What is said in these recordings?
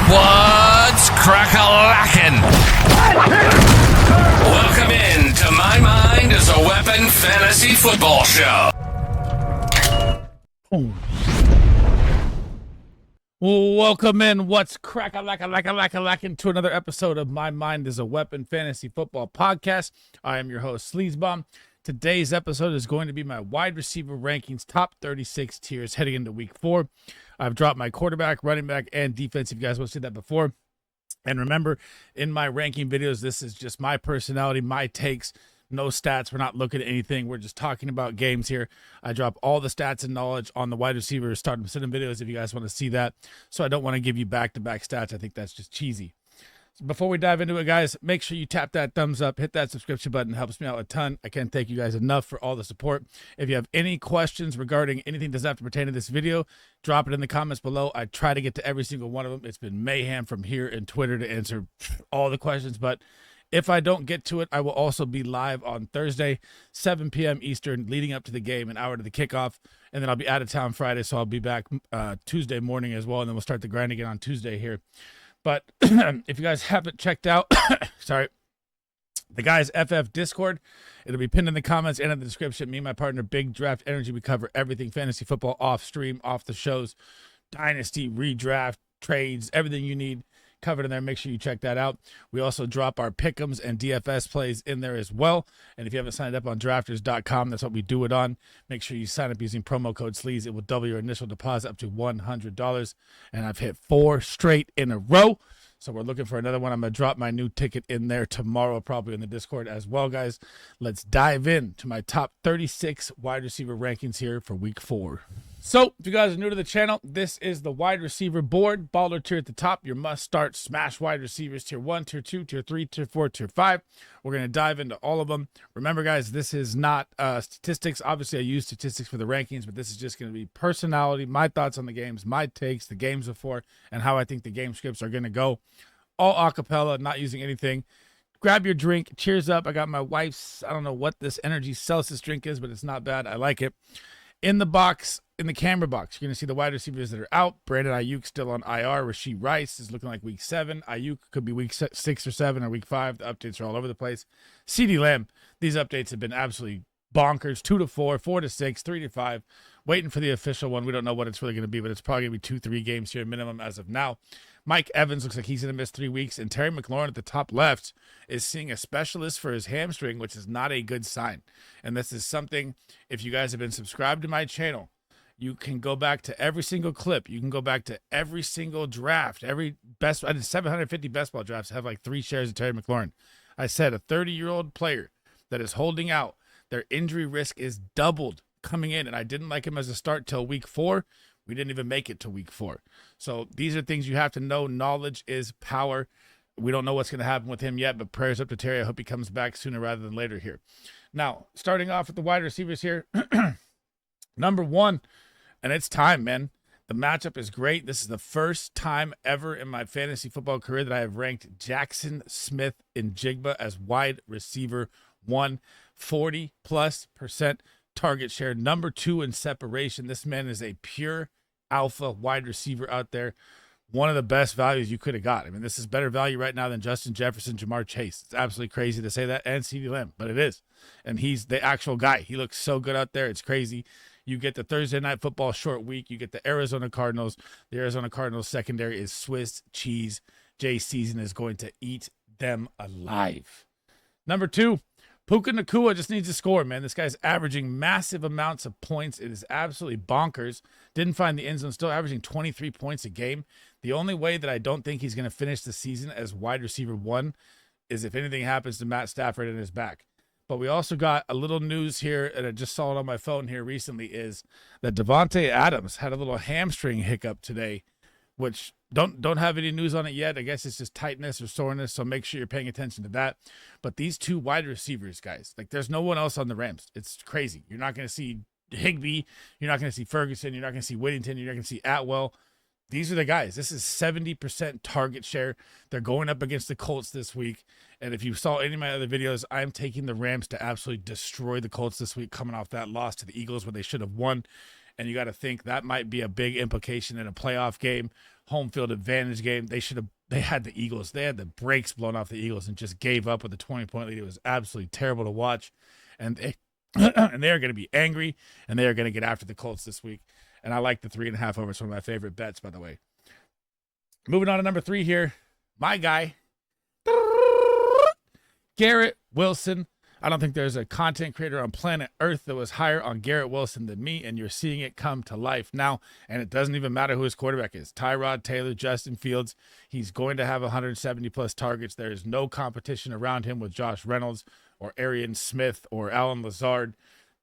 What's Crack-A-Lackin? Welcome in to My Mind is a Weapon Fantasy Football Show. Welcome in. What's Crack-A-Lackin to another episode of My Mind is a Weapon Fantasy Football Podcast. I am your host, Sleazebomb. Today's episode is going to be my wide receiver rankings, top 36 tiers heading into week 4. I've dropped my quarterback, running back, and defense if you guys want to see that before. And remember, in my ranking videos, this is just my personality, my takes, no stats. We're not looking at anything. We're just talking about games here. I drop all the stats and knowledge on the wide receiver starting sitting videos if you guys want to see that. So I don't want to give you back-to-back stats. I think that's just cheesy. Before we dive into it, guys, make sure you tap that thumbs up, hit that subscription button. It helps me out a ton. I can't thank you guys enough for all the support. If you have any questions regarding anything that doesn't have to pertain to this video, drop it in the comments below. I try to get to every single one of them. It's been mayhem from here and Twitter to answer all the questions, but if I don't get to it, I will also be live on Thursday, 7 p.m. Eastern, leading up to the game, an hour to the kickoff, and then I'll be out of town Friday, so I'll be back Tuesday morning as well, and then we'll start the grind again on Tuesday here. But if you guys haven't checked out, the guys' FF Discord, it'll be pinned in the comments and in the description. Me and my partner, Big Draft Energy, we cover everything fantasy football off stream, off the shows, Dynasty, redraft, trades, everything you need covered in there. Make sure you check that out. We also drop our pick'ems and DFS plays in there as well. And if you haven't signed up on drafters.com, that's what we do it on. Make sure you sign up using promo code SLEAZ. It will double your initial deposit up to $100. And I've hit 4 straight in a row. So we're looking for another one. I'm going to drop my new ticket in there tomorrow, probably in the Discord as well, guys. Let's dive in to my top 36 wide receiver rankings here for week 4. So if you guys are new to the channel, this is the wide receiver board. Baller tier at the top, your must-start smash wide receivers, tier 1, tier 2, tier 3, tier 4, tier 5. We're going to dive into all of them. Remember, guys, this is not statistics. Obviously, I use statistics for the rankings, but this is just going to be personality, my thoughts on the games, my takes, the games before, and how I think the game scripts are going to go. All acapella, not using anything. Grab your drink. Cheers up. I got my wife's, I don't know what this Energy Celsius drink is, but it's not bad. I like it. In the box, in the camera box, you're going to see the wide receivers that are out. Brandon Ayuk still on IR. Rasheed Rice is looking like week 7. Ayuk could be week 6 or 7 or week 5. The updates are all over the place. CeeDee Lamb, these updates have been absolutely bonkers. 2 to 4, 4 to 6, 3 to 5. Waiting for the official one. We don't know what it's really going to be, but it's probably going to be 2-3 games here minimum as of now. Mike Evans looks like he's going to miss 3 weeks, and Terry McLaurin at the top left is seeing a specialist for his hamstring, which is not a good sign. And this is something, if you guys have been subscribed to my channel, you can go back to every single clip. You can go back to every single draft. Every best, I did 750 best ball drafts, have like 3 shares of Terry McLaurin. I said a 30-year-old player that is holding out, their injury risk is doubled coming in, and I didn't like him as a start till week 4. We didn't even make it to week 4. So these are things you have to know. Knowledge is power. We don't know what's going to happen with him yet, but prayers up to Terry. I hope he comes back sooner rather than later here. Now, starting off with the wide receivers here. Number 1, and it's time, man. The matchup is great. This is the first time ever in my fantasy football career that I have ranked Jackson Smith in Jigba as wide receiver 1, 40+% target share, number 2 in separation. This man is a pure alpha wide receiver out there. One of the best values you could have got. I mean, this is better value right now than Justin Jefferson, Jamar Chase. It's absolutely crazy to say that, and CeeDee Lamb, but it is. And he's the actual guy. He looks so good out there. It's crazy. You get the Thursday Night Football short week. You get the Arizona Cardinals. The Arizona Cardinals secondary is Swiss cheese. Jay Season is going to eat them alive. Number 2, Puka Nacua just needs to score, man. This guy's averaging massive amounts of points. It is absolutely bonkers. Didn't find the end zone, still averaging 23 points a game. The only way that I don't think he's going to finish the season as wide receiver 1 is if anything happens to Matt Stafford and his back. But we also got a little news here, and I just saw it on my phone here recently, is that Devontae Adams had a little hamstring hiccup today, which don't have any news on it yet. I guess it's just tightness or soreness, so make sure you're paying attention to that. But these 2 wide receivers, guys, like there's no one else on the Rams. It's crazy. You're not going to see Higbee. You're not going to see Ferguson. You're not going to see Whittington. You're not going to see Atwell. These are the guys. This is 70% target share. They're going up against the Colts this week. And if you saw any of my other videos, I'm taking the Rams to absolutely destroy the Colts this week, coming off that loss to the Eagles where they should have won. And you got to think that might be a big implication in a playoff game. home field advantage game. They had the Eagles. They had the brakes blown off the Eagles and just gave up with a 20-point lead. It was absolutely terrible to watch. And they and they are going to be angry, and they are going to get after the Colts this week. And I like the 3.5 over. It's one of my favorite bets, by the way. Moving on to number 3 here. My guy, Garrett Wilson. I don't think there's a content creator on planet Earth that was higher on Garrett Wilson than me, and you're seeing it come to life now. And it doesn't even matter who his quarterback is. Tyrod Taylor, Justin Fields. He's going to have 170-plus targets. There is no competition around him with Josh Reynolds or Arian Smith or Alan Lazard.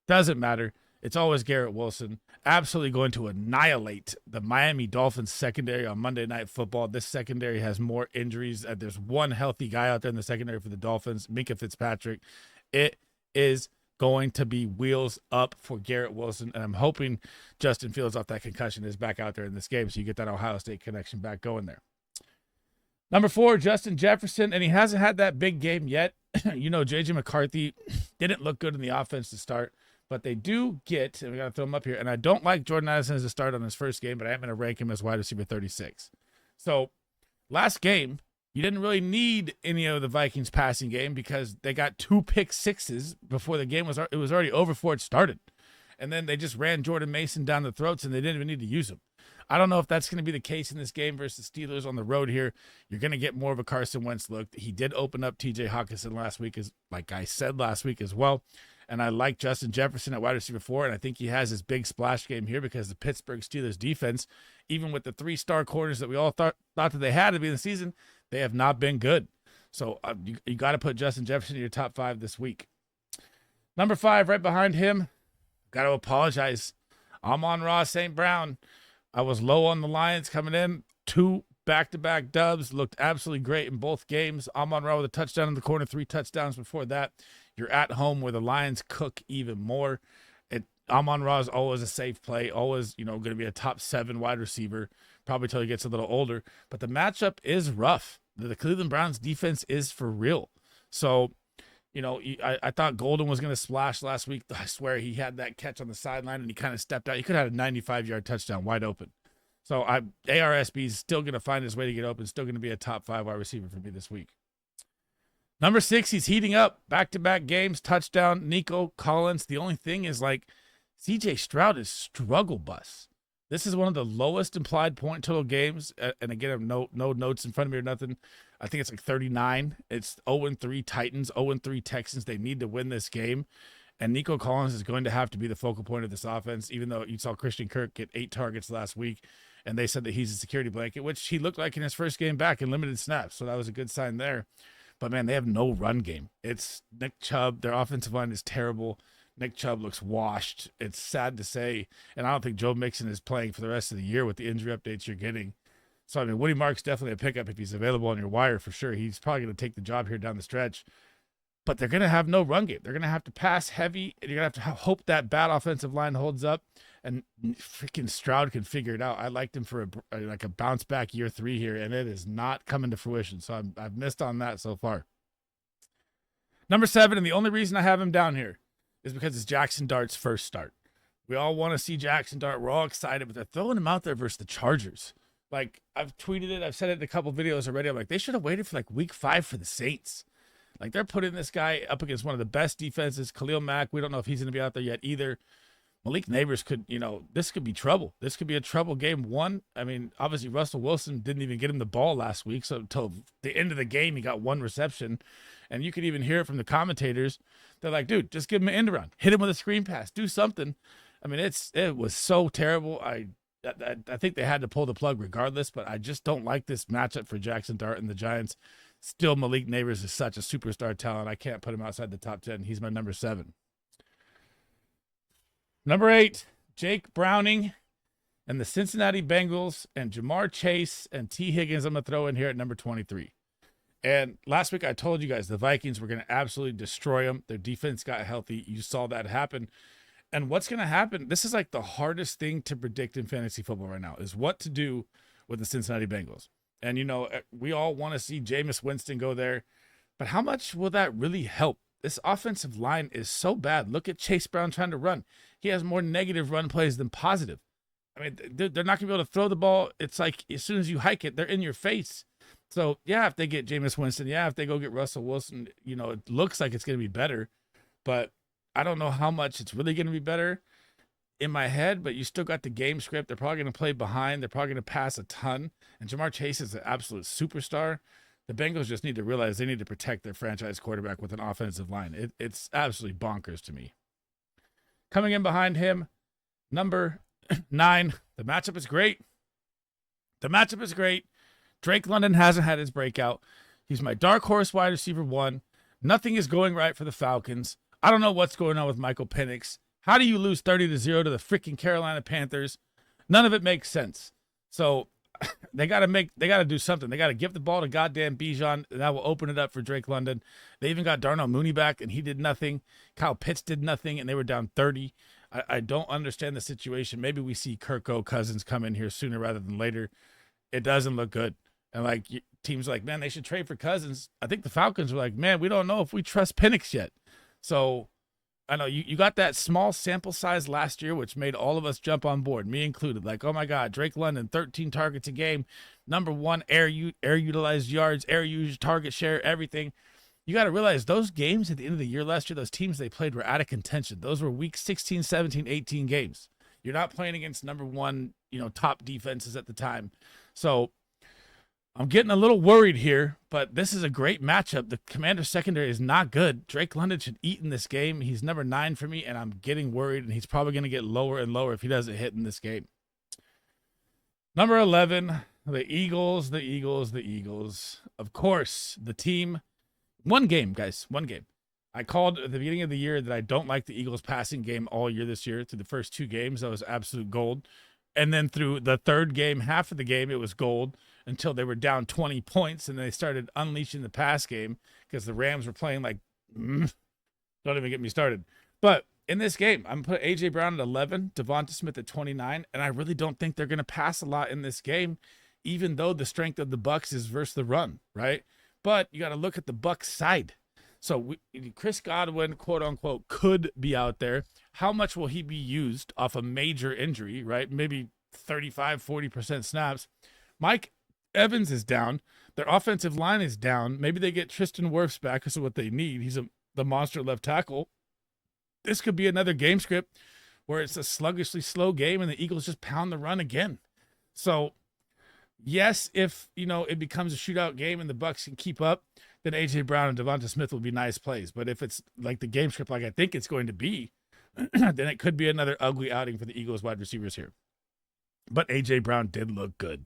Doesn't matter. It's always Garrett Wilson. Absolutely going to annihilate the Miami Dolphins secondary on Monday Night Football. This secondary has more injuries. There's one healthy guy out there in the secondary for the Dolphins, Minkah Fitzpatrick. It is going to be wheels up for Garrett Wilson, and I'm hoping Justin Fields off that concussion is back out there in this game so you get that Ohio State connection back going there. Number 4, Justin Jefferson, and he hasn't had that big game yet. You know, J.J. McCarthy didn't look good in the offense to start, but they do get, and we got to throw him up here, and I don't like Jordan Addison as a start on his first game, but I am going to rank him as wide receiver 36. So last game, you didn't really need any of the Vikings passing game because they got 2 pick sixes before the game was already over before it started. And then they just ran Jordan Mason down the throats and they didn't even need to use him. I don't know if that's going to be the case in this game versus Steelers on the road here. You're going to get more of a Carson Wentz look. He did open up TJ Hawkinson last week, like I said last week as well. And I like Justin Jefferson at wide receiver 4, and I think he has his big splash game here because the Pittsburgh Steelers defense, even with the 3-star corners that we all thought that they had to be in the season, they have not been good. So you got to put Justin Jefferson in your top 5 this week. Number 5, right behind him, got to apologize. Amon-Ra St. Brown. I was low on the Lions coming in. 2 back-to-back dubs. Looked absolutely great in both games. Amon-Ra with a touchdown in the corner, 3 touchdowns before that. You're at home where the Lions cook even more. Amon-Ra is always a safe play, always, going to be a top 7 wide receiver, probably till he gets a little older. But the matchup is rough. The Cleveland Browns defense is for real. So, I thought Golden was going to splash last week. I swear he had that catch on the sideline and he kind of stepped out. He could have had a 95-yard touchdown wide open. So ARSB is still going to find his way to get open, still going to be a top 5 wide receiver for me this week. Number 6, he's heating up. Back-to-back games, touchdown, Nico Collins. The only thing is, C.J. Stroud is struggle bus. This is one of the lowest implied point total games. And again, I have no notes in front of me or nothing. I think it's 39. It's 0-3 Titans, 0-3 Texans. They need to win this game. And Nico Collins is going to have to be the focal point of this offense, even though you saw Christian Kirk get 8 targets last week. And they said that he's a security blanket, which he looked like in his first game back in limited snaps. So that was a good sign there. But, man, they have no run game. It's Nick Chubb. Their offensive line is terrible. Nick Chubb looks washed. It's sad to say. And I don't think Joe Mixon is playing for the rest of the year with the injury updates you're getting. So, Woody Mark's definitely a pickup if he's available on your wire for sure. He's probably going to take the job here down the stretch. But they're going to have no run game. They're going to have to pass heavy, and you're going to have to hope that bad offensive line holds up. And freaking Stroud can figure it out. I liked him for a bounce back year 3 here, and it is not coming to fruition. So I've missed on that so far. Number 7, and the only reason I have him down here is because it's Jackson Dart's first start. We all want to see Jackson Dart. We're all excited, but they're throwing him out there versus the Chargers. I've tweeted it. I've said it in a couple videos already. I'm like, they should have waited for week 5 for the Saints. They're putting this guy up against one of the best defenses. Khalil Mack, we don't know if he's going to be out there yet either. Malik Neighbors could, this could be trouble. This could be a trouble game 1. Obviously Russell Wilson didn't even get him the ball last week. So until the end of the game, he got 1 reception. And you could even hear it from the commentators. They're like, dude, just give him an end around. Hit him with a screen pass. Do something. It was so terrible. I think they had to pull the plug regardless, but I just don't like this matchup for Jackson Dart and the Giants. Still, Malik Neighbors is such a superstar talent. I can't put him outside the top 10. He's my number 7. Number 8, Jake Browning and the Cincinnati Bengals and Jamar Chase and T. Higgins I'm going to throw in here at number 23. And last week I told you guys the Vikings were going to absolutely destroy them. Their defense got healthy. You saw that happen. And what's going to happen, this is the hardest thing to predict in fantasy football right now, is what to do with the Cincinnati Bengals. And, we all want to see Jameis Winston go there. But how much will that really help? This offensive line is so bad. Look at Chase Brown trying to run. He has more negative run plays than positive. I mean, they're not going to be able to throw the ball. It's like as soon as you hike it, they're in your face. So, yeah, if they get Jameis Winston, yeah, if they go get Russell Wilson, it looks like it's going to be better. But I don't know how much it's really going to be better in my head, but you still got the game script. They're probably going to play behind. They're probably going to pass a ton. And Jamar Chase is an absolute superstar. The Bengals just need to realize they need to protect their franchise quarterback with an offensive line. It's absolutely bonkers to me. Coming in behind him, number 9. The matchup is great. Drake London hasn't had his breakout. He's my dark horse wide receiver 1. Nothing is going right for the Falcons. I don't know what's going on with Michael Penix. How do you lose 30-0 to the freaking Carolina Panthers? None of it makes sense. So they got to do something. They got to give the ball to goddamn Bijan. That will open it up for Drake London. They even got Darnell Mooney back, and he did nothing. Kyle Pitts did nothing, and they were down 30. I don't understand the situation. Maybe we see Kirko Cousins come in here sooner rather than later. It doesn't look good. And like teams like, man, they should trade for Cousins. I think the Falcons were like, man, we don't know if we trust Penix yet. So I know you got that small sample size last year, which made all of us jump on board, me included. Like, oh my God, Drake London, 13 targets a game, number 1 air utilized yards, air use, target share, everything. You got to realize those games at the end of the year last year, those teams they played were out of contention. Those were week 16, 17, 18 games. You're not playing against number 1, top defenses at the time. So I'm getting a little worried here, but this is a great matchup. The Commanders secondary is not good. Drake London should eat in this game. He's number 9 for me, and I'm getting worried, and he's probably going to get lower and lower if he doesn't hit in this game. Number 11, the Eagles. Of course, the team. One game, guys, one game. I called at the beginning of the year that I don't like the Eagles passing game all year this year. Through the first 2 games, that was absolute gold. And then through the third game, half of the game, it was gold until they were down 20 points and they started unleashing the pass game because the Rams were playing like, don't even get me started. But in this game, I'm going to put A.J. Brown at 11, Devonta Smith at 29, and I really don't think they're going to pass a lot in this game, even though the strength of the Bucs is versus the run, right? But you got to look at the Bucs side. So Chris Godwin, quote unquote, could be out there. How much will he be used off a major injury, right? Maybe 35, 40% snaps. Mike Evans is down. Their offensive line is down. Maybe they get Tristan Wirfs back because of what they need. He's the monster left tackle. This could be another game script where it's a sluggishly slow game and the Eagles just pound the run again. So yes, if it becomes a shootout game and the Bucs can keep up, then A.J. Brown and Devonta Smith will be nice plays. But if it's like the game script like I think it's going to be, then it could be another ugly outing for the Eagles wide receivers here. But A.J. Brown did look good.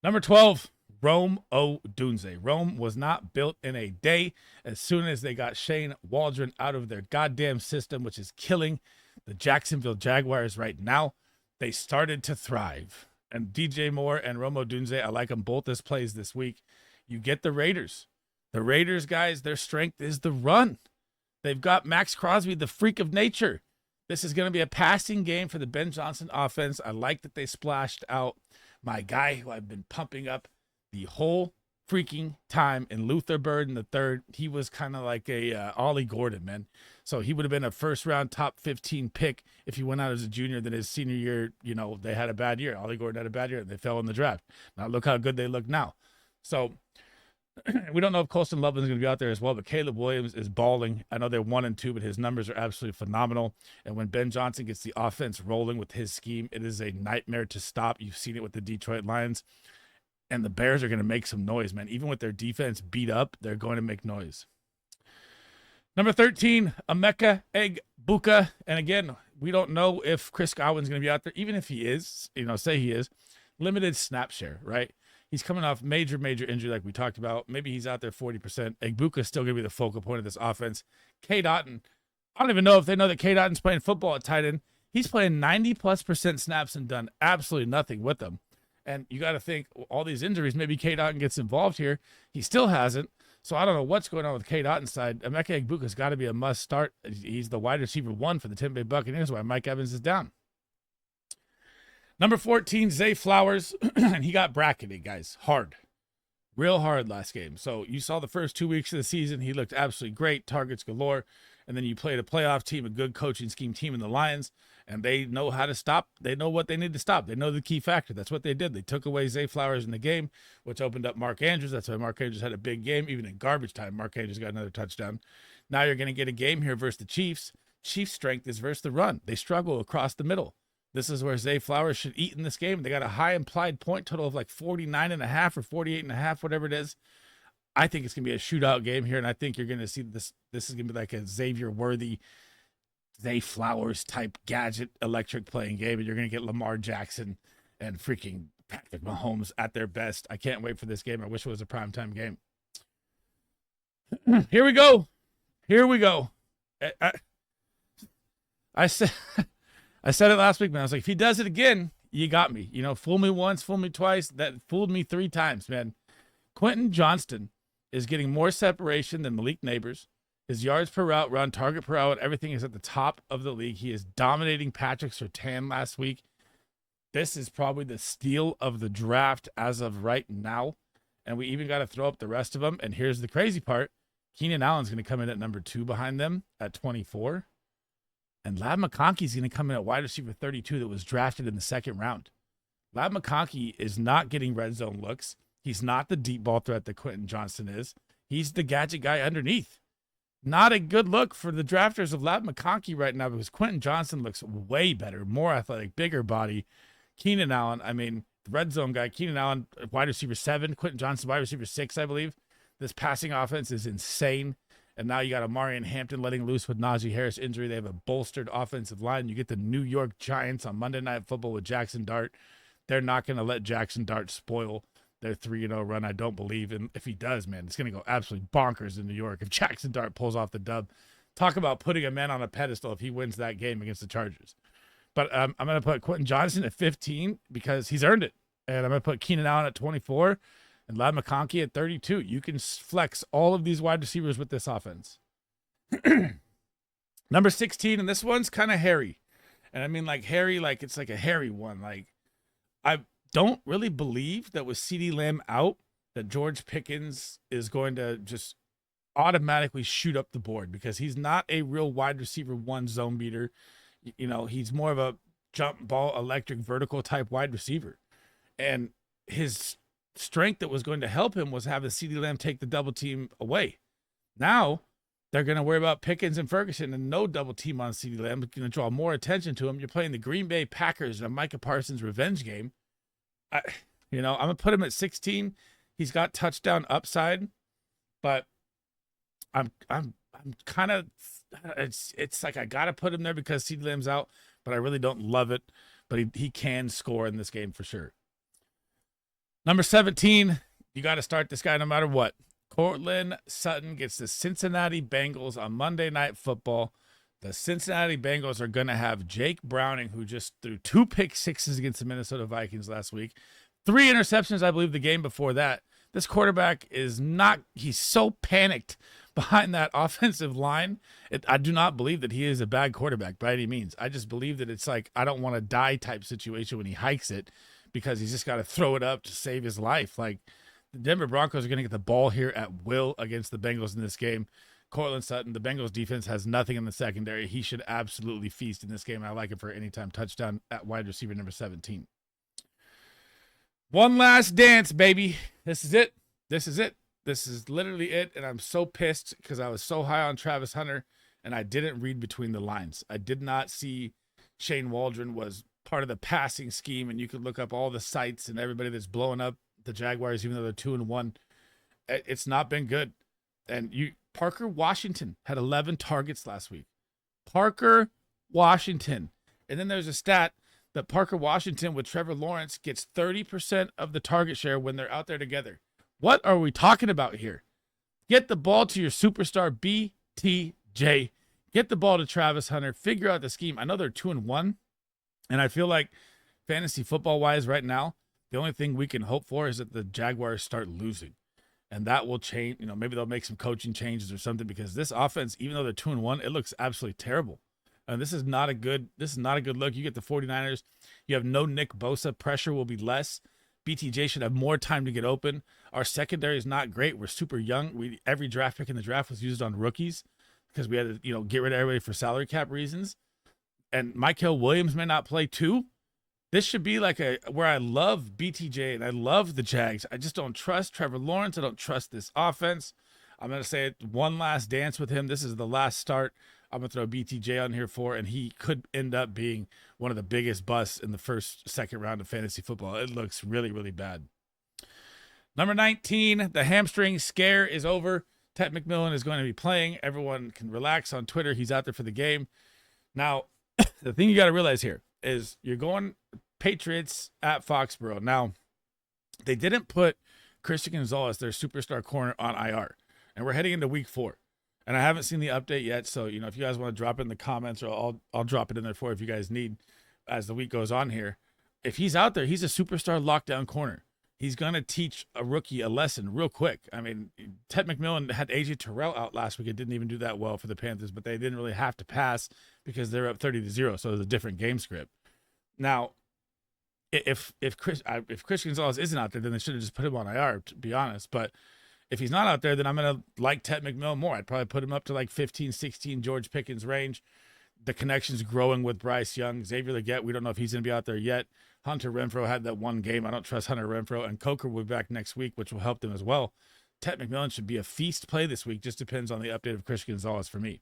Number 12, Rome Odunze. Rome was not built in a day. As soon as they got Shane Waldron out of their goddamn system, which is killing the Jacksonville Jaguars right now, they started to thrive. And DJ Moore and Rome Odunze, I like them both as plays this week. You get the Raiders. The Raiders, guys, their strength is the run. They've got Max Crosby, the freak of nature. This is going to be a passing game for the Ben Johnson offense. I like that they splashed out my guy who I've been pumping up the whole freaking time in Luther Bird in the third. He was kind of like a Ollie Gordon, man. So he would have been a first-round top 15 pick if he went out as a junior. Then his senior year, they had a bad year. Ollie Gordon had a bad year. They fell in the draft. Now look how good they look now. So we don't know if Colston Loveland's going to be out there as well, but Caleb Williams is balling. I know they're 1-2, but his numbers are absolutely phenomenal. And when Ben Johnson gets the offense rolling with his scheme, it is a nightmare to stop. You've seen it with the Detroit Lions. And the Bears are going to make some noise, man. Even with their defense beat up, they're going to make noise. Number 13, Emeka Egbuka. And again, we don't know if Chris Godwin's going to be out there. Even if he is, say he is, limited snap share, right? He's coming off major injury like we talked about. Maybe he's out there 40%. Egbuka is still going to be the focal point of this offense. K. Dotton, I don't even know if they know that K. Dotton's playing football at tight end. He's playing 90+% snaps and done absolutely nothing with them. And you got to think, all these injuries, maybe K. Dotton gets involved here. He still hasn't. So I don't know what's going on with K. Dotton's side. Emeka Egbuka's got to be a must start. He's the wide receiver 1 for the Tampa Bay Buccaneers, why Mike Evans is down. Number 14, Zay Flowers, and he got bracketed, guys, hard, real hard last game. So you saw the first 2 weeks of the season, he looked absolutely great, targets galore, and then you played a playoff team, a good coaching scheme team in the Lions, and they know how to stop. They know what they need to stop. They know the key factor. That's what they did. They took away Zay Flowers in the game, which opened up Mark Andrews. That's why Mark Andrews had a big game. Even in garbage time, Mark Andrews got another touchdown. Now you're going to get a game here versus the Chiefs. Chiefs' strength is versus the run. They struggle across the middle. This is where Zay Flowers should eat in this game. They got a high implied point total of like 49.5 or 48.5, whatever it is. I think it's going to be a shootout game here, and I think you're going to see this. This is going to be like a Xavier-worthy Zay Flowers type gadget electric playing game, and you're going to get Lamar Jackson and freaking Patrick Mahomes at their best. I can't wait for this game. I wish it was a primetime game. Here we go. I said it last week, man. I was like, if he does it again, you got me. You know, fool me once, fool me twice. That fooled me 3 times, man. Quentin Johnston is getting more separation than Malik Neighbors. His yards per route run, target per route, everything is at the top of the league. He is dominating Patrick Surtain last week. This is probably the steal of the draft as of right now. And we even got to throw up the rest of them. And here's the crazy part. Keenan Allen's going to come in at number 2 behind them at 24. And Ladd McConkey's going to come in at wide receiver 32 that was drafted in the 2nd round. Ladd McConkey is not getting red zone looks. He's not the deep ball threat that Quentin Johnston is. He's the gadget guy underneath. Not a good look for the drafters of Ladd McConkey right now because Quentin Johnston looks way better, more athletic, bigger body. Keenan Allen, I mean, the red zone guy, Keenan Allen, wide receiver 7, Quentin Johnston, wide receiver 6, I believe. This passing offense is insane. And now you got Amari and Hampton letting loose with Najee Harris injury. They have a bolstered offensive line. You get the New York Giants on Monday Night Football with Jackson Dart. They're not going to let Jackson Dart spoil their 3-0 run, I don't believe. And if he does, man, it's going to go absolutely bonkers in New York. If Jackson Dart pulls off the dub, talk about putting a man on a pedestal if he wins that game against the Chargers. But I'm going to put Quentin Johnston at 15 because he's earned it. And I'm going to put Keenan Allen at 24 and Ladd McConkey at 32. You can flex all of these wide receivers with this offense. Number 16, and this one's kind of hairy. And I mean like hairy, like it's like a hairy one. Like I don't really believe that with CeeDee Lamb out, that George Pickens is going to just automatically shoot up the board because he's not a real wide receiver 1 zone beater. You know, he's more of a jump ball, electric, vertical type wide receiver. And his strength that was going to help him was having CeeDee Lamb take the double team away. Now they're going to worry about Pickens and Ferguson and no double team on CeeDee Lamb. It's going to draw more attention to him. You're playing the Green Bay Packers in a Micah Parsons revenge game. I'm going to put him at 16. He's got touchdown upside, but I'm kind of, it's like I got to put him there because CeeDee Lamb's out, but I really don't love it. But he can score in this game for sure. Number 17, you got to start this guy no matter what. Courtland Sutton gets the Cincinnati Bengals on Monday Night Football. The Cincinnati Bengals are going to have Jake Browning, who just threw 2 pick sixes against the Minnesota Vikings last week. 3 interceptions, I believe, the game before that. This quarterback is not, he's so panicked behind that offensive line. I do not believe that he is a bad quarterback by any means. I just believe that it's like, I don't want to die type situation when he hikes it because he's just got to throw it up to save his life. Like the Denver Broncos are going to get the ball here at will against the Bengals in this game. Courtland Sutton, the Bengals defense has nothing in the secondary. He should absolutely feast in this game. I like him for anytime touchdown at wide receiver number 17. One last dance, baby. This is it. This is literally it. And I'm so pissed because I was so high on Travis Hunter and I didn't read between the lines. I did not see Shane Waldron was part of the passing scheme. And you could look up all the sites and everybody that's blowing up the Jaguars, even though they're 2-1. It's not been good. And Parker Washington had 11 targets last week. Parker Washington. And then there's a stat that Parker Washington with Trevor Lawrence gets 30% of the target share when they're out there together. What are we talking about here? Get the ball to your superstar BTJ. Get the ball to Travis Hunter. Figure out the scheme. I know they're 2-1. And I feel like fantasy football wise right now, the only thing we can hope for is that the Jaguars start losing. And that will change. You know, maybe they'll make some coaching changes or something because this offense, even though they're 2-1, it looks absolutely terrible. And this is not a good look. You get the 49ers. You have no Nick Bosa. Pressure will be less. BTJ should have more time to get open. Our secondary is not great. We're super young. Every draft pick in the draft was used on rookies because we had to, get rid of everybody for salary cap reasons. and Michael Williams may not play too. This should be like where I love BTJ and I love the Jags. I just don't trust Trevor Lawrence. I don't trust this offense. I'm going to say it, one last dance with him. This is the last start I'm going to throw BTJ on here for, and he could end up being one of the biggest busts in the second round of fantasy football. It looks really, really bad. Number 19, the hamstring scare is over. Ted McMillan is going to be playing. Everyone can relax on Twitter. He's out there for the game. Now, the thing you got to realize here is you're going Patriots at Foxborough. Now, they didn't put Christian Gonzalez, their superstar corner, on IR. And we're heading into week 4. And I haven't seen the update yet. So, if you guys want to drop it in the comments, or I'll drop it in there for if you guys need as the week goes on here. If he's out there, he's a superstar lockdown corner. He's going to teach a rookie a lesson real quick. I mean, Ted McMillan had AJ Terrell out last week. It didn't even do that well for the Panthers, but they didn't really have to pass because they're up 30-0. So it was a different game script. Now, if Christian Gonzalez isn't out there, then they should have just put him on IR, to be honest. But if he's not out there, then I'm going to like Ted McMillan more. I'd probably put him up to like 15, 16 George Pickens range. The connection's growing with Bryce Young. Xavier Legette, we don't know if he's going to be out there yet. Hunter Renfrow had that one game. I don't trust Hunter Renfrow. And Coker will be back next week, which will help them as well. Ted McMillan should be a feast play this week. Just depends on the update of Christian Gonzalez for me.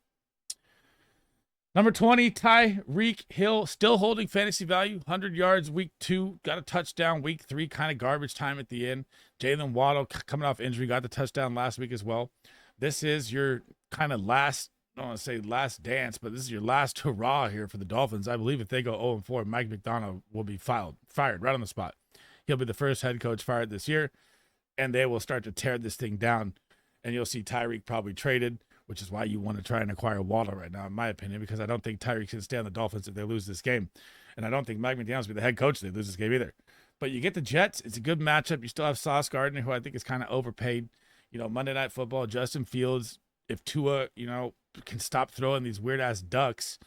Number 20, Tyreek Hill, still holding fantasy value. 100 yards week 2, got a touchdown week 3, kind of garbage time at the end. Jalen Waddle coming off injury, got the touchdown last week as well. This is your kind of last, I don't want to say last dance, but this is your last hurrah here for the Dolphins. I believe if they go 0-4, Mike McDonald will be fired right on the spot. He'll be the first head coach fired this year, and they will start to tear this thing down, and you'll see Tyreek probably traded, which is why you want to try and acquire Waddle right now, in my opinion, because I don't think Tyreek can stay on the Dolphins if they lose this game. And I don't think Mike McDaniels will be the head coach if they lose this game either. But you get the Jets. It's a good matchup. You still have Sauce Gardner, who I think is kind of overpaid. Monday Night Football, Justin Fields, if Tua, can stop throwing these weird-ass ducks,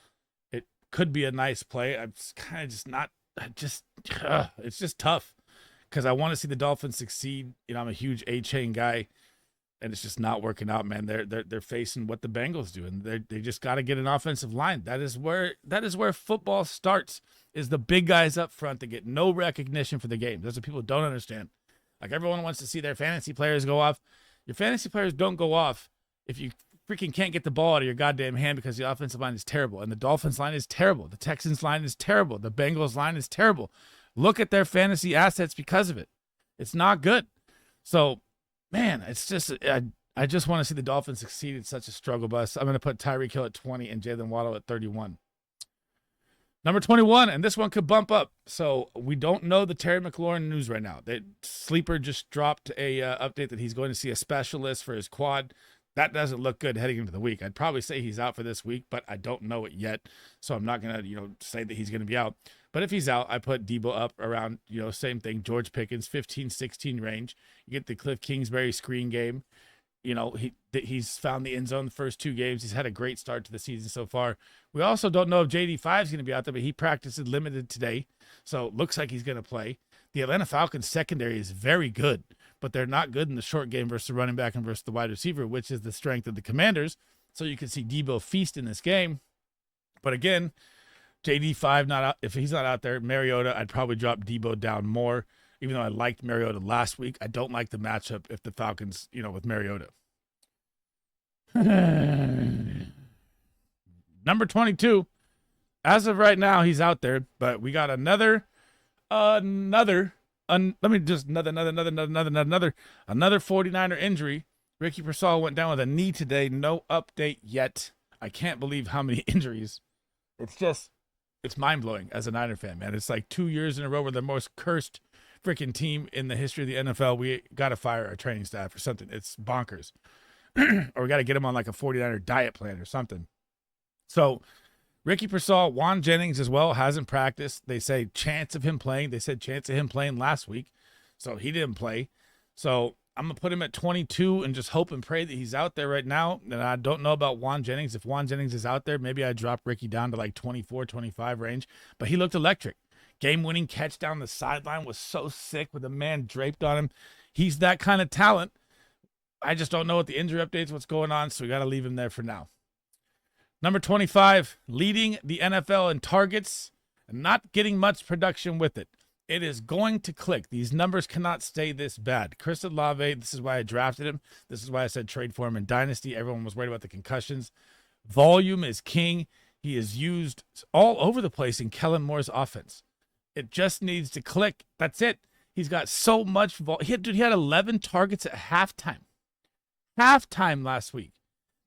it could be a nice play. I'm kind of just not – it's just tough because I want to see the Dolphins succeed. I'm a huge A-Chain guy. And it's just not working out, man. They're facing what the Bengals do, and they just got to get an offensive line. That is where football starts. Is the big guys up front that get no recognition for the game. That's what people don't understand. Like, everyone wants to see their fantasy players go off. Your fantasy players don't go off if you freaking can't get the ball out of your goddamn hand because the offensive line is terrible, and the Dolphins line is terrible. The Texans line is terrible. The Bengals line is terrible. Look at their fantasy assets because of it. It's not good. So, man, it's just I just want to see the Dolphins succeed. It's such a struggle bus. I'm going to put Tyreek Hill at 20 and Jalen Waddle at 31. Number 21, and this one could bump up. So we don't know the Terry McLaurin news right now. Sleeper just dropped a update that he's going to see a specialist for his quad. That doesn't look good heading into the week. I'd probably say he's out for this week, but I don't know it yet. So I'm not going to, say that he's going to be out. But if he's out, I put Debo up around, same thing, George Pickens, 15, 16 range. You get the Cliff Kingsbury screen game. He's found the end zone the first 2 games. He's had a great start to the season so far. We also don't know if JD5 is going to be out there, but he practiced limited today. So it looks like he's going to play. The Atlanta Falcons secondary is very good, but they're not good in the short game versus the running back and versus the wide receiver, which is the strength of the Commanders. So you can see Debo feast in this game. But again, JD5 not out. If he's not out there, Mariota, I'd probably drop Debo down more. Even though I liked Mariota last week, I don't like the matchup if the Falcons, with Mariota. Number 22. As of right now, he's out there, but we got another 49er injury. Ricky Pearsall went down with a knee today. No update yet. I can't believe how many injuries. It's mind-blowing as a Niner fan, man. It's like 2 years in a row we're the most cursed freaking team in the history of the NFL. We got to fire our training staff or something. It's bonkers. Or we got to get them on like a 49er diet plan or something. So Ricky Pearsall, Juan Jennings as well, hasn't practiced. They say chance of him playing. They said chance of him playing last week. So he didn't play. So I'm going to put him at 22 and just hope and pray that he's out there right now. And I don't know about Juan Jennings. If Juan Jennings is out there, maybe I drop Ricky down to like 24, 25 range. But he looked electric. Game-winning catch down the sideline was so sick with a man draped on him. He's that kind of talent. I just don't know what the injury updates, what's going on, so we got to leave him there for now. Number 25, leading the NFL in targets and not getting much production with it. It is going to click. These numbers cannot stay this bad. Chris Olave, this is why I drafted him. This is why I said trade for him in Dynasty. Everyone was worried about the concussions. Volume is king. He is used all over the place in Kellen Moore's offense. It just needs to click. That's it. He's got so much volume. He had 11 targets at halftime. Halftime last week.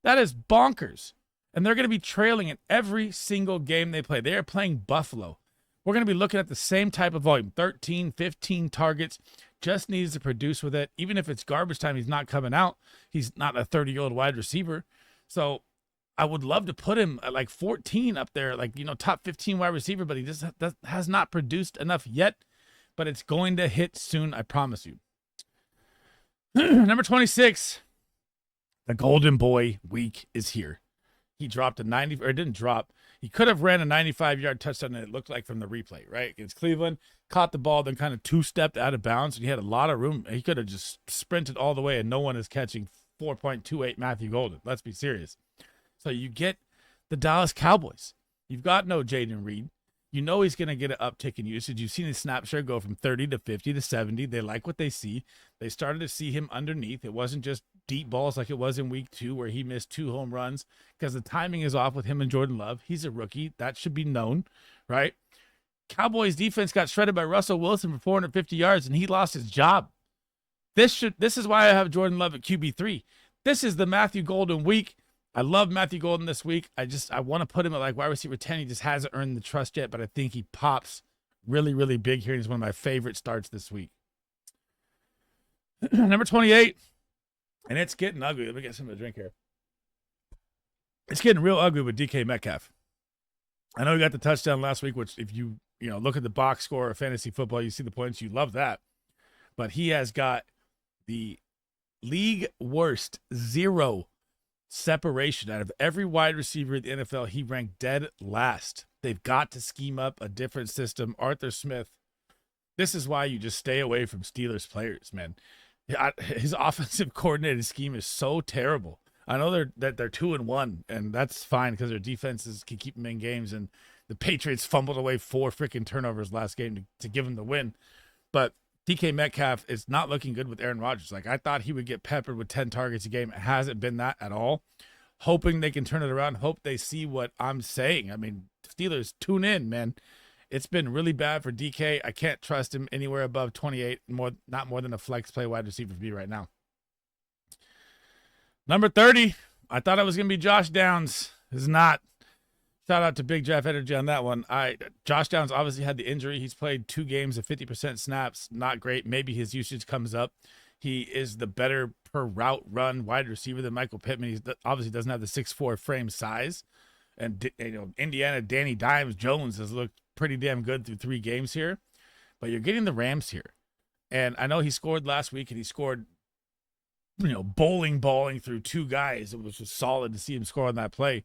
That is bonkers. And they're going to be trailing in every single game they play. They are playing Buffalo. We're going to be looking at the same type of volume, 13, 15 targets. Just needs to produce with it. Even if it's garbage time, he's not coming out. He's not a 30-year-old wide receiver. So I would love to put him at like 14 up there, like, top 15 wide receiver, but he just has not produced enough yet. But it's going to hit soon, I promise you. Number 26, the Golden Boy week is here. He dropped a 90, or didn't drop. He could have ran a 95-yard touchdown, and it looked like from the replay, right? Against Cleveland, caught the ball, then kind of two-stepped out of bounds, and he had a lot of room. He could have just sprinted all the way, and no one is catching 4.28 Matthew Golden. Let's be serious. So you get the Dallas Cowboys. You've got no Jaden Reed. You know he's going to get an uptick in usage. You've seen his snap share go from 30 to 50 to 70. They like what they see. They started to see him underneath. It wasn't just deep balls like it was in week 2 where he missed 2 home runs because the timing is off with him and Jordan Love. He's a rookie. That should be known, right? Cowboys defense got shredded by Russell Wilson for 450 yards, and he lost his job. This is why I have Jordan Love at QB3. This is the Matthew Golden week. I love Matthew Golden this week. I want to put him at like wide receiver 10. He just hasn't earned the trust yet, but I think he pops really, really big here. He's one of my favorite starts this week. Number 28, and it's getting ugly. Let me get some of the drink here. It's getting real ugly with DK Metcalf. I know he got the touchdown last week, which if you look at the box score of fantasy football, you see the points. You love that. But he has got the league worst 0 separation out of every wide receiver in the NFL. He ranked dead last. They've got to scheme up a different system. Arthur Smith, this is why you just stay away from Steelers players, man. His offensive coordinated scheme is so terrible. I know they're 2-1, and that's fine because their defenses can keep them in games. And the Patriots fumbled away 4 freaking turnovers last game to give them the win. But DK Metcalf is not looking good with Aaron Rodgers. Like, I thought he would get peppered with 10 targets a game. It hasn't been that at all. Hoping they can turn it around. Hope they see what I'm saying. I mean, Steelers, tune in, man. It's been really bad for DK. I can't trust him anywhere above 28, not more than a flex play wide receiver for me right now. Number 30, I thought it was going to be Josh Downs. It's not. Shout out to Big Jeff Energy on that one. Josh Downs obviously had the injury. He's played 2 games of 50% snaps. Not great. Maybe his usage comes up. He is the better per route run wide receiver than Michael Pittman. He obviously doesn't have the 6'4" frame size. And Indiana, Danny Dimes Jones has looked pretty damn good through 3 games here. But you're getting the Rams here. And I know he scored last week, and he scored, balling through 2 guys. It was just solid to see him score on that play.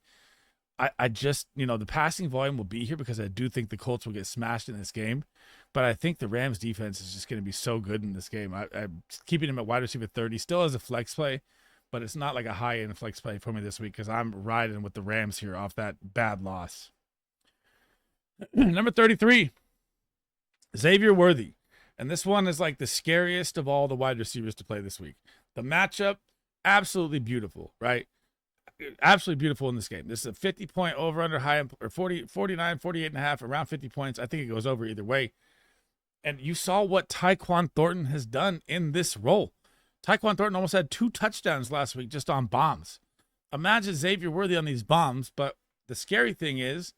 I just, the passing volume will be here because I do think the Colts will get smashed in this game. But I think the Rams defense is just going to be so good in this game. I'm keeping him at wide receiver 30, still as a flex play, but it's not like a high-end flex play for me this week because I'm riding with the Rams here off that bad loss. Number 33, Xavier Worthy. And this one is like the scariest of all the wide receivers to play this week. The matchup, absolutely beautiful, right? Absolutely beautiful in this game. This is a 50-point over-under high, or 49, 48 and a half, around 50 points. I think it goes over either way. And you saw what Tyquan Thornton has done in this role. Tyquan Thornton almost had 2 touchdowns last week just on bombs. Imagine Xavier Worthy on these bombs, but the scary thing is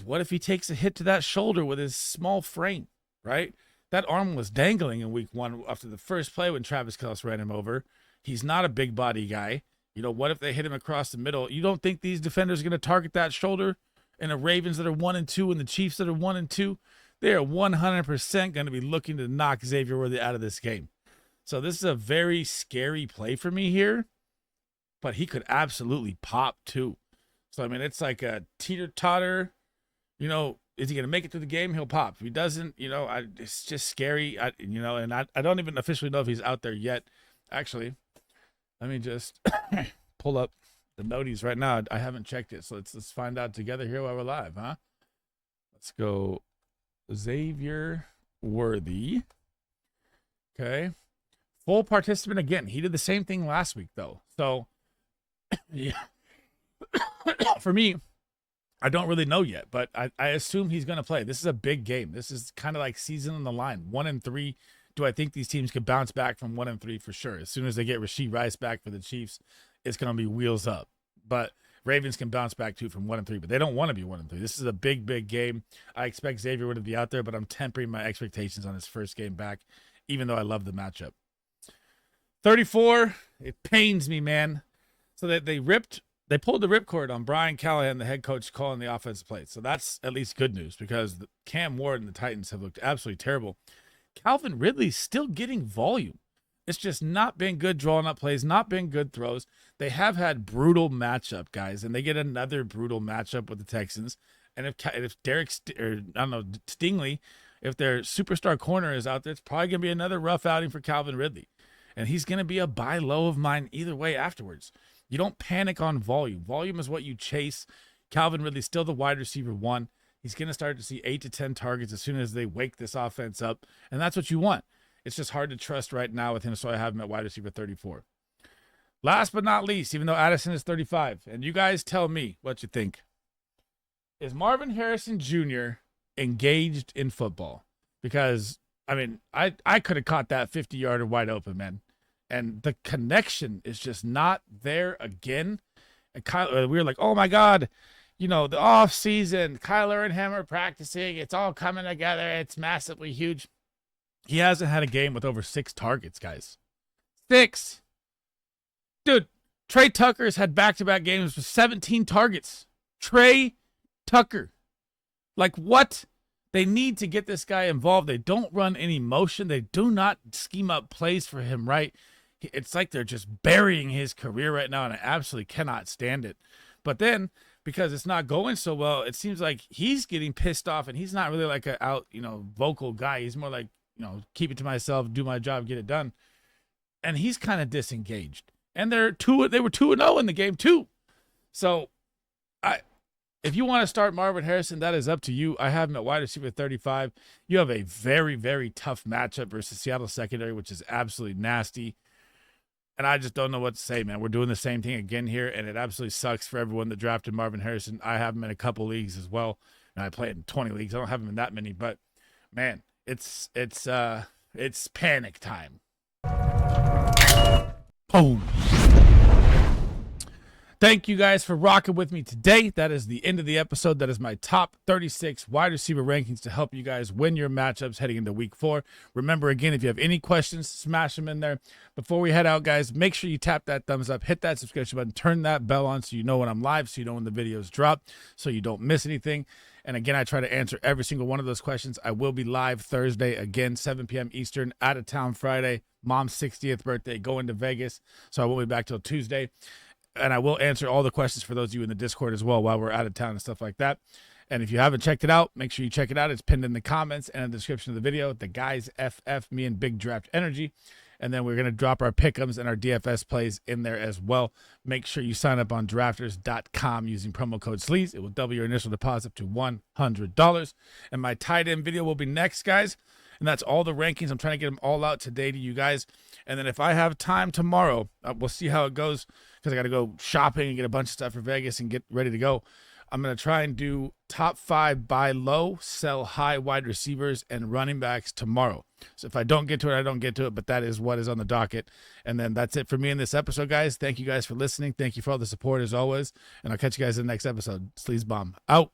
what if he takes a hit to that shoulder with his small frame, right? That arm was dangling in week 1 after the first play when Travis Kelce ran him over. He's not a big body guy. What if they hit him across the middle? You don't think these defenders are going to target that shoulder? And the Ravens that are 1-2 and the Chiefs that are 1-2, they are 100% going to be looking to knock Xavier Worthy out of this game. So this is a very scary play for me here, but he could absolutely pop too. So, it's like a teeter-totter. Is he going to make it through the game? He'll pop. If he doesn't, it's just scary. And I don't even officially know if he's out there yet. Actually, let me just pull up the noties right now. I haven't checked it, so let's find out together here while we're live, huh? Let's go Xavier Worthy. Okay. Full participant again. He did the same thing last week, though. So, yeah. For me, I don't really know yet, but I assume he's going to play. This is a big game. This is kind of like season on the line. 1-3. Do I think these teams could bounce back from 1-3 for sure? As soon as they get Rashee Rice back for the Chiefs, it's going to be wheels up. But Ravens can bounce back too from 1-3, but they don't want to be 1-3. This is a big, big game. I expect Xavier to be out there, but I'm tempering my expectations on his first game back, even though I love the matchup. 34, it pains me, man. So that they pulled the ripcord on Brian Callahan, the head coach, calling the offensive plays. So that's at least good news because Cam Ward and the Titans have looked absolutely terrible. Calvin Ridley's still getting volume. It's just not been good drawing up plays, not been good throws. They have had brutal matchup, guys, and they get another brutal matchup with the Texans. And if Stingley, if their superstar corner is out there, it's probably going to be another rough outing for Calvin Ridley. And he's going to be a buy low of mine either way afterwards. You don't panic on volume. Volume is what you chase. Calvin Ridley's still the wide receiver 1. He's going to start to see 8 to 10 targets as soon as they wake this offense up, and that's what you want. It's just hard to trust right now with him, so I have him at wide receiver 34. Last but not least, even though Addison is 35, and you guys tell me what you think. Is Marvin Harrison Jr. engaged in football? Because, I mean, I could have caught that 50-yarder wide open, man. And the connection is just not there again. And we were like, oh, my God. You know, the off season, Kyler and him are practicing. It's all coming together. It's massively huge. He hasn't had a game with over 6 targets, guys. 6. Dude, Trey Tucker's had back-to-back games with 17 targets. Trey Tucker. Like, what? They need to get this guy involved. They don't run any motion. They do not scheme up plays for him, right? It's like they're just burying his career right now, and I absolutely cannot stand it. But then, because it's not going so well, it seems like he's getting pissed off, and he's not really like a vocal guy. He's more like, keep it to myself, do my job, get it done. And he's kind of disengaged. And they were 2-0 in the game too. So if you want to start Marvin Harrison, that is up to you. I have him at wide receiver 35. You have a very, very tough matchup versus Seattle secondary, which is absolutely nasty. And I just don't know what to say, man. We're doing the same thing again here, and it absolutely sucks for everyone that drafted Marvin Harrison. I have him in a couple leagues as well, and I play it in 20 leagues. I don't have him in that many, but man, it's panic time. Boom. Thank you guys for rocking with me today. That is the end of the episode. That is my top 36 wide receiver rankings to help you guys win your matchups heading into week 4. Remember, again, if you have any questions, smash them in there. Before we head out, guys, make sure you tap that thumbs up, hit that subscription button, turn that bell on so you know when I'm live, so you know when the videos drop, so you don't miss anything. And again, I try to answer every single one of those questions. I will be live Thursday, again, 7 p.m. Eastern, out of town Friday, mom's 60th birthday, going to Vegas. So I won't be back till Tuesday. And I will answer all the questions for those of you in the Discord as well while we're out of town and stuff like that. And if you haven't checked it out, make sure you check it out. It's pinned in the comments and in the description of the video. The guys FF, me and Big Draft Energy. And then we're going to drop our pick'ems and our DFS plays in there as well. Make sure you sign up on drafters.com using promo code SLEAZE. It will double your initial deposit up to $100. And my tight end video will be next, guys. And that's all the rankings. I'm trying to get them all out today to you guys. And then if I have time tomorrow, we'll see how it goes because I got to go shopping and get a bunch of stuff for Vegas and get ready to go. I'm going to try and do top 5 buy low, sell high wide receivers and running backs tomorrow. So if I don't get to it, I don't get to it, but that is what is on the docket. And then that's it for me in this episode, guys. Thank you guys for listening. Thank you for all the support as always. And I'll catch you guys in the next episode. Sleaze Bomb out.